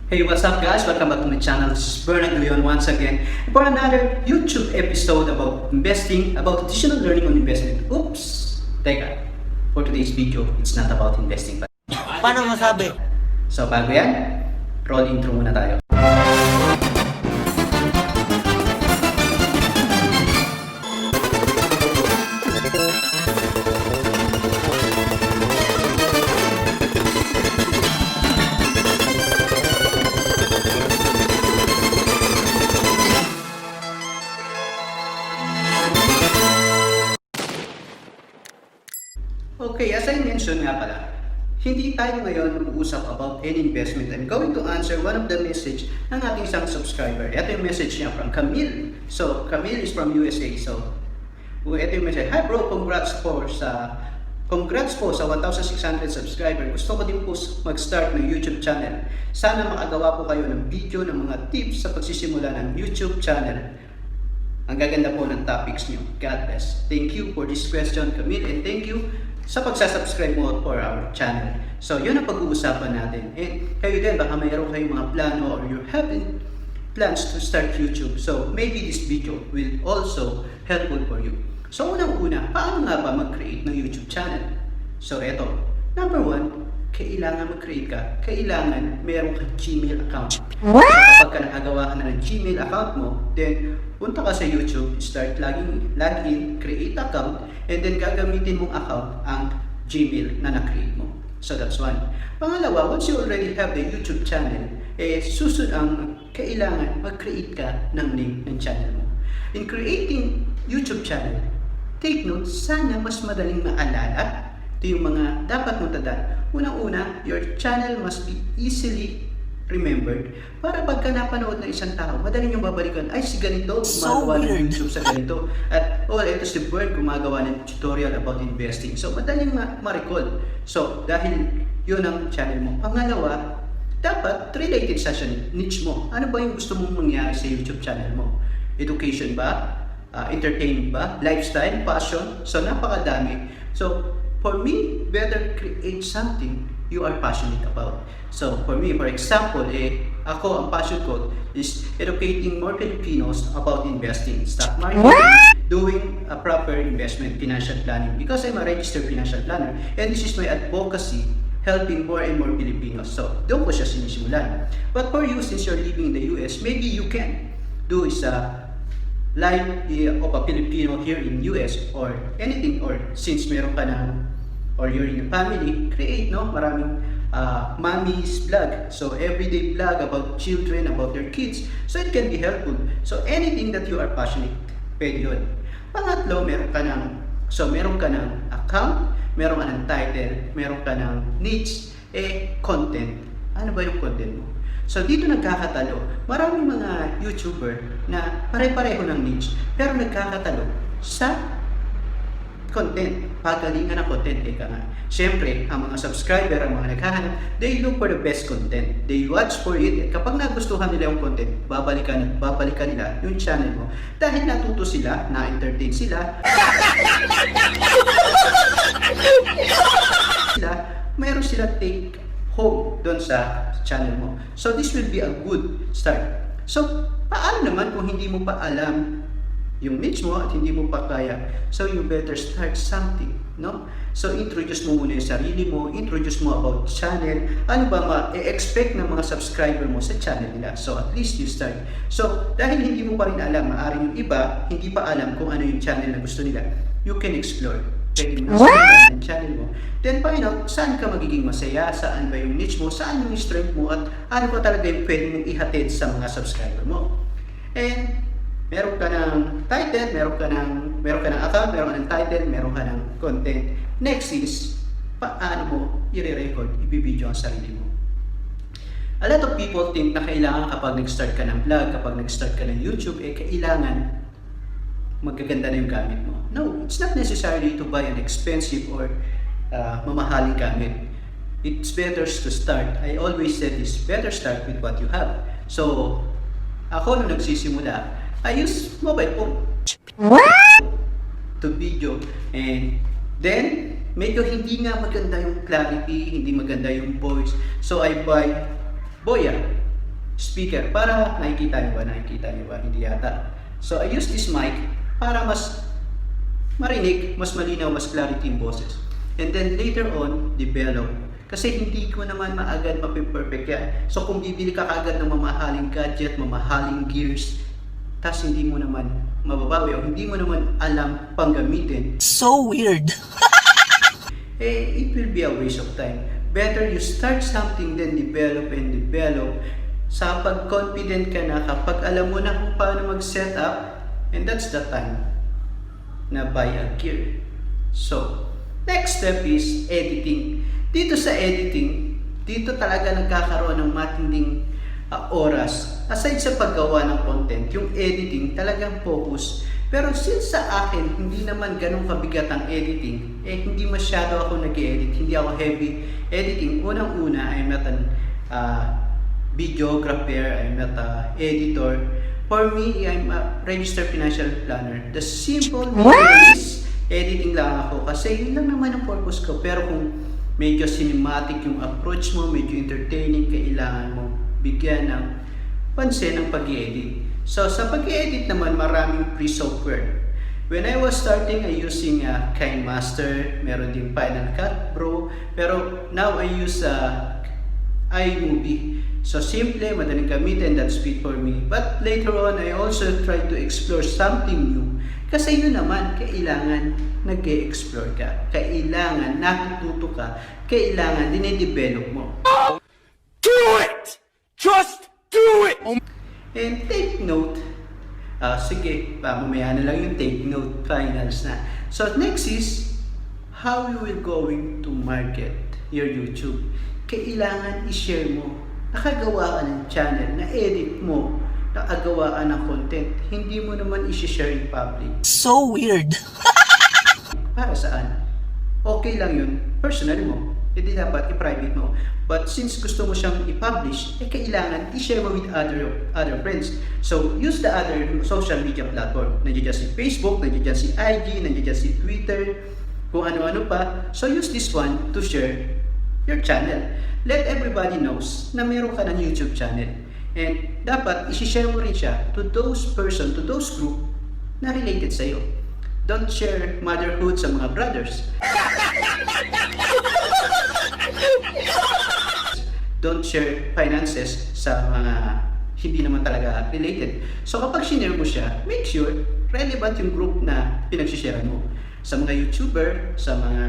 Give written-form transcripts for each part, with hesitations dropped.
Hey, what's up guys? Welcome back to my channel. This is Bern once again for another YouTube episode about investing, about additional learning on investment. Oops! Teka, for today's video, it's not about investing. Paano masabi? So bago yan, roll intro muna tayo. Okay, as I mentioned nga pala, hindi tayo ngayon mag-uusap about any investment. I'm going to answer one of the message ng ating isang subscriber. Ito yung message niya from Camille. So, Camille is from USA. So, ito yung message. Hi bro, congrats po sa 1,600 subscriber. Gusto ko din po mag-start ng YouTube channel. Sana makagawa po kayo ng video ng mga tips sa pagsisimula ng YouTube channel. Ang gaganda po ng topics niyo. God bless. Thank you for this question, Camille, and thank you sa pagsasubscribe mo for our channel. So, yun ang pag-uusapan natin. And kayo din, baka mayroon kayong mga plano or you're having plans to start YouTube. So, maybe this video will also helpful for you. So, unang-una, paano nga ba mag-create ng YouTube channel? So, eto. Number one, kailangan mag-create ka. Kailangan meron kang Gmail account. What? So, kapag ka nakagawa ka na ng Gmail account mo, then punta ka sa YouTube, start login, create account, and then gagamitin mong account ang Gmail na na-create mo. So that's one. Pangalawa, once you already have the YouTube channel, susunod ang kailangan mag-create ka ng name ng channel mo. In creating YouTube channel, take note, sana mas madaling maalala. Ito yung mga dapat mo tandaan. Unang-una, your channel must be easily remembered para pagka napanood ng isang tao, madaling yung babalikan, ay si ganito, gumagawa ng YouTube sa ganito. At ito si Bern, gumagawa ng tutorial about investing. So, madaling ma-recall. So, dahil yun ang channel mo. Pangalawa, dapat related sa niche mo. Ano ba yung gusto mong mangyari sa YouTube channel mo? Education ba? Entertainment ba? Lifestyle? Passion? So, napakadami. So, for me, better create something you are passionate about. So, for me, for example, ako, ang passion ko is educating more Filipinos about investing, stock market, doing a proper investment, financial planning. Because I'm a registered financial planner, and this is my advocacy, helping more and more Filipinos. So, doon ko siya sinisimulan. But for you, since you're living in the US, maybe you can do is life of a Filipino here in US or anything, or since meron ka ng or you're in a family, create maraming mommy's vlog. So everyday vlog about children, about their kids. So it can be helpful. So anything that you are passionate, pwede yun. Pangatlo, meron ka ng account, meron ka ng title, meron ka ng niche, content. Ano ba yung content mo? So dito nagkakatalo. Maraming mga YouTuber na pare-pareho ng niche, pero nagkakatalo sa content, pagalingan ng content, nga. Siyempre, ang mga subscriber, ang mga naghahanap, they look for the best content. They watch for it. At kapag nagustuhan nila yung content, babalikan nila yung channel mo. Dahil natuto sila, na-entertain sila, mayroon sila take home doon sa channel mo. So, this will be a good start. So, paano naman kung hindi mo pa alam yung niche mo at hindi mo pa kaya? So you better start something, no? So introduce mo muna yung sarili mo, introduce mo about channel, ano ba ma-expect ng mga subscriber mo sa channel nila. So at least you start. So dahil hindi mo pa rin alam, maaaring yung iba hindi pa alam kung ano yung channel na gusto nila, you can explore. Pwede mo na ng channel mo. Then find out saan ka magiging masaya, saan ba yung niche mo, saan yung strength mo, at ano pa talaga yung pwede mong ihatid sa mga subscriber mo. And meron ka ng title, meron ka ng account, meron ka ng title, meron ka ng content. Next is, paano mo i-record, i-video ang sarili mo. A lot of people think na kailangan kapag nag-start ka ng vlog, kapag nag-start ka ng YouTube, kailangan magaganda na yung gamit mo. No, it's not necessary to buy an expensive or mamahaling gamit. It's better to start. I always said this, better start with what you have. So, ako nung nagsisimula, I use mobile phone to video, and then medyo hindi nga maganda yung clarity, hindi maganda yung voice. So I buy Boya. speaker para nakikita nyo ba? Nakikita nyo ba? Hindi yata. So I use this mic para mas marinig, mas malinaw, mas clarity yung boses. And then later on, develop. Kasi hindi ko naman maagad mapiperfect yan. So kung bibili ka kagad ng mamahaling gadget, mamahaling gears, tas hindi mo naman mababawi o hindi mo naman alam pang gamitin. So weird. It will be a waste of time. Better you start something then develop and develop. Sa pag-confident ka na, kapag alam mo na kung paano mag-set up, and that's the time na buy a gear. So, next step is editing. Dito sa editing, dito talaga nagkakaroon ng matinding oras. Aside sa paggawa ng content, yung editing talagang focus. Pero since sa akin, hindi naman ganun kabigat ang editing, hindi masyado ako nag-edit, hindi ako heavy editing. Unang-una, I'm not an videographer, I'm not an editor. For me, I'm a registered financial planner. The simple thing is, editing lang ako kasi yun lang naman ang purpose ko. Pero kung medyo cinematic yung approach mo, medyo entertaining, kailangan mo bigyan ng pansin ang pag-i-edit. So sa pag-i-edit naman, maraming free software. When I was starting, I using KineMaster, meron din Final Cut Pro, pero now I use iMovie. So simple, madaling gamitin, that's fit for me. But later on, I also try to explore something new. Kasi yun naman, kailangan nag-e-explore ka, kailangan natututo ka, kailangan dine-develop mo. Do it! Just do it! And take note, sige, mamaya na lang yung take note, finals na. So next is, how you will going to market your YouTube. Kailangan i-share mo. Nakagawa ka ng channel, na-edit mo, nakagawa ka ng content, hindi mo naman i-share in public. So weird. Para saan? Okay lang yun, personal mo. Hindi dapat i-private mo. But since gusto mo siyang i-publish, kailangan i-share mo with other friends. So, use the other social media platform. Nandiyan si Facebook, nandiyan si IG, nandiyan si Twitter, kung ano-ano pa. So, use this one to share your channel. Let everybody knows na meron ka ng YouTube channel. And dapat i-share mo rin siya to those person, to those group na related sa'yo. Don't share motherhood sa mga brothers. Don't share finances sa mga hindi naman talaga related. So kapag sinare mo siya, make sure relevant yung group na pinagsisharean mo. Sa mga YouTuber, sa mga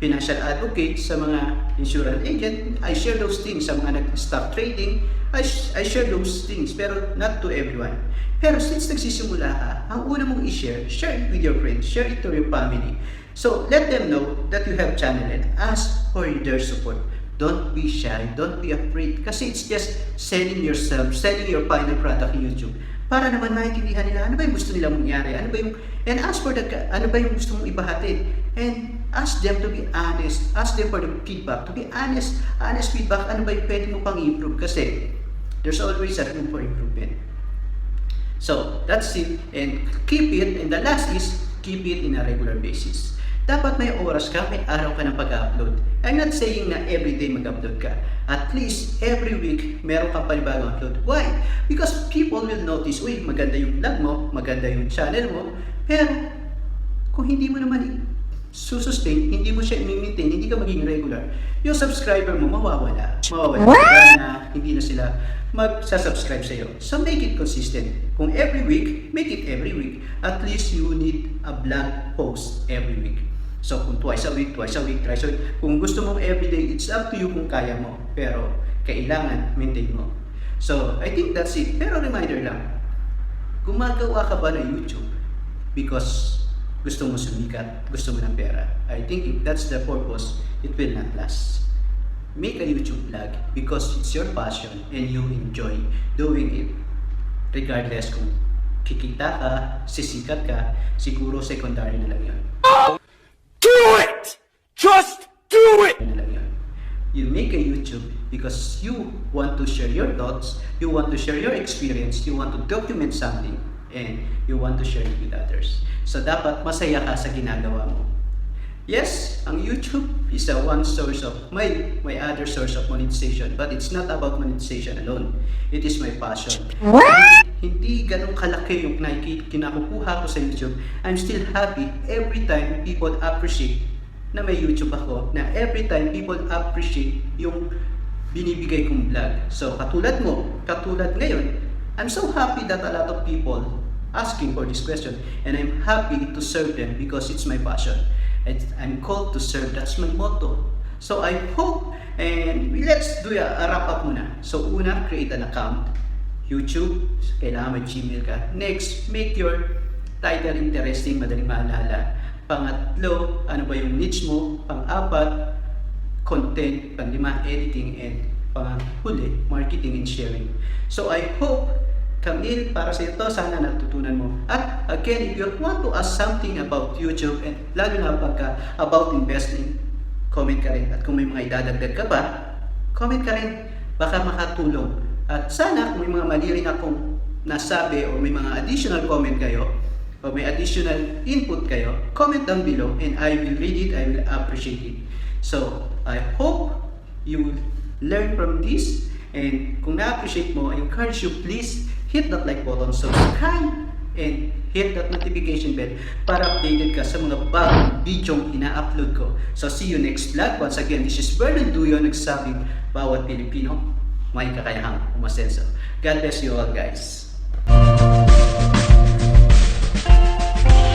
financial advocate, sa mga insurance agent, I share those things. Sa mga nag-stock trading, I share those things, pero not to everyone. Pero since nagsisimula ka, ang una mong i-share, share it with your friends, share it to your family. So let them know that you have channel and ask for their support. Don't be shy, don't be afraid, kasi it's just selling yourself, selling your final product in YouTube. Para naman maintindihan nila, ano ba yung gusto nilang mangyari, ano ba yung, and ask for the, ano ba yung gusto mong ipahatid. And ask them to be honest, ask them for the feedback, to be honest feedback, ano ba yung pwede mo pang i-improve, kasi there's always a room for improvement. So, that's it, and keep it, and the last is, keep it in a regular basis. Dapat may oras ka, may araw ka ng pag-upload. I'm not saying na everyday mag-upload ka. At least, every week, meron kang panibagong upload. Why? Because people will notice, uy, maganda yung vlog mo, maganda yung channel mo, pero kung hindi mo naman susustain, hindi mo siya i-maintain, hindi ka maging regular, yung subscriber mo mawawala. Na hindi na sila mag-subscribe sa'yo. So make it consistent. Kung every week, make it every week. At least you need a vlog post every week. So kung twice a week, thrice a week. Kung gusto mong everyday, it's up to you kung kaya mo. Pero kailangan maintain mo. So I think that's it. Pero reminder lang, gumagawa ka ba ng YouTube because gusto mo sumikat, gusto mo ng pera? I think if that's the purpose, it will not last. Make a YouTube vlog because it's your passion and you enjoy doing it. Regardless kung kikita ka, sisikat ka, siguro secondary na lang yun. Do it! Just do it! You make a YouTube because you want to share your thoughts, you want to share your experience, you want to document something, and you want to share it with others. So dapat masaya ka sa ginagawa mo. Yes, ang YouTube is a one source of my other source of monetization, but it's not about monetization alone. It is my passion. Hindi ganun kalaki yung kinakukuha ko sa YouTube. I'm still happy every time people appreciate na may YouTube ako, na every time people appreciate yung binibigay kong vlog. So katulad mo, katulad ngayon, I'm so happy that a lot of people asking for this question, and I'm happy to serve them because it's my passion. I'm called to serve, that's my motto. So I hope, and let's do a wrap up muna. So una, create an account, YouTube, kailangan may Gmail ka. Next, make your title interesting, madaling maalala. Pangatlo, ano ba yung niche mo? Pang-apat, content. Panglima, editing. And panghuli, marketing and sharing. So I hope, Camille, para sa ito, sana natutunan mo. At again, if you want to ask something about YouTube, and lalo na pagka about investing, comment ka rin. At kung may mga idadagdag ka ba, comment ka rin. Baka makatulong. At sana kung may mga mali rin akong nasabi o may mga additional comment kayo, o may additional input kayo, comment down below and I will read it, I will appreciate it. So, I hope you will learn from this. And kung na-appreciate mo, I encourage you, please hit that like button, subscribe, and hit that notification bell para updated ka sa mga bagong videong ina-upload ko. So see you next vlog. Once again, this is Bern nagsabing bawat Pilipino may kakayahang umasenso. God bless you all, guys.